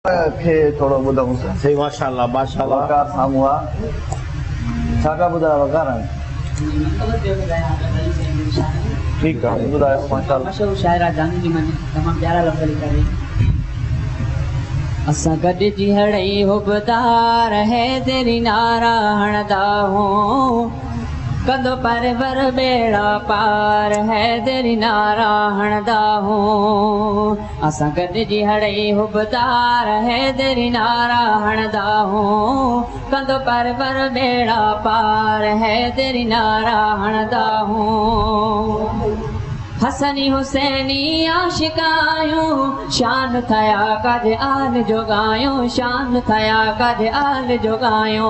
खे थोरो ॿुधऊं सही माशाअल्लाह माशाअल्लाह वकार साम्हूं आहे छा पिया ॿुधायो वकार ठीकु आहे ॿुधायो माशाअल्लाह मशहूर शाइरा जानी जी मन तमामु प्यारा लफ़्ज़ लिखा है असां गॾिजी हड़ई हुबदार है तेरी नारा हणदा हो कंदो परवर बेड़ा पार है तेरी नारा हणदा हो असां गॾिजी हड़ई हुबदार है तेरी नारा हणदा हो कंदो परवर बेड़ा पार है तेरी नारा हणदा हो हसनी हुसैनी आशिकायूं शान थया कद आल जोगायूं शान थया कद आल जोगायूं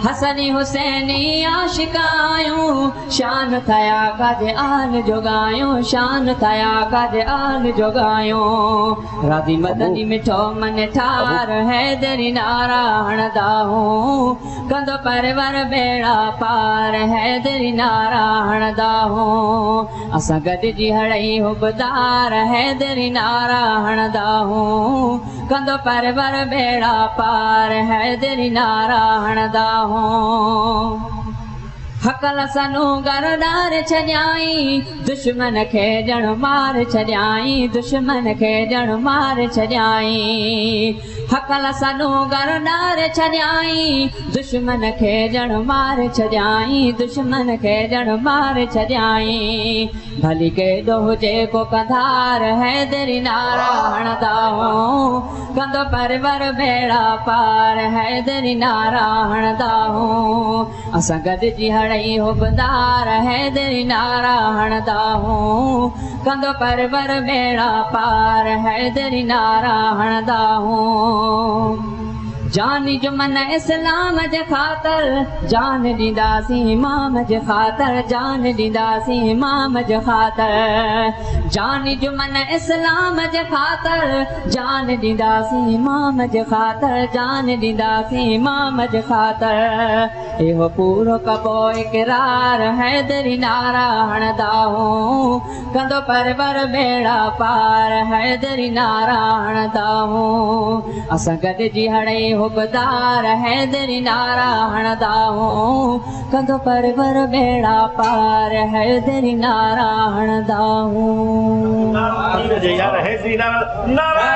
हसनी हुसैनी आशिकायूं शान थया कद आल जोगायूं शान थया कद आल जोगायूं राधी मदनी मिठो मन ठार है तेरी नारा हणदा हूं कंदो परवर बेड़ा पार है तेरी नारा हणदा हूं असां गॾिजी हड़ई हुबदार है तेरी नारा हणदा हूं कंदो परवर बेड़ा पार है तेरी नारा हणदा हूं हकल सनू गरदार छॾियाई दुश्मन खे ॼण मार छॾियाई दुश्मन खे ॼण मार छॾियाई हकल सनू गरदार छॾियाई दुश्मन खे ॼण मार छॾियाई दुश्मन खे ॼण मार छॾियाई भली केॾो हुजे को कधार है तेरी नारा हणदा हो कंदो परवर बेड़ा पार है तेरी नारा हणदा हो असां गॾिजी हड़ई हुबदार है तेरी नारा हणदा हो कंदो परवर बेड़ा पार है तेरी नारा हणदा हो जान जो मन इस्लाम जे ख़ातिर जान ॾींदासीं इमाम जे ख़ातिर जान ॾींदासीं इमाम जे ख़ातिर जान जो मन इस्लाम जे ख़ातिर जान ॾींदासीं इमाम जे ख़ातिर जान ॾींदासीं इमाम जे ख़ातिर इहो पूरो कबो इक़रार है तेरी नारा हणदा हो कंदो परवर बेड़ा पार है तेरी नारा हणदा हो असां गॾिजी हड़ई हुबदार है तेरी नारा हणदा हो कंदो परवर बेड़ा पार है तेरी नारा हणदा हो यार है तेरी नारा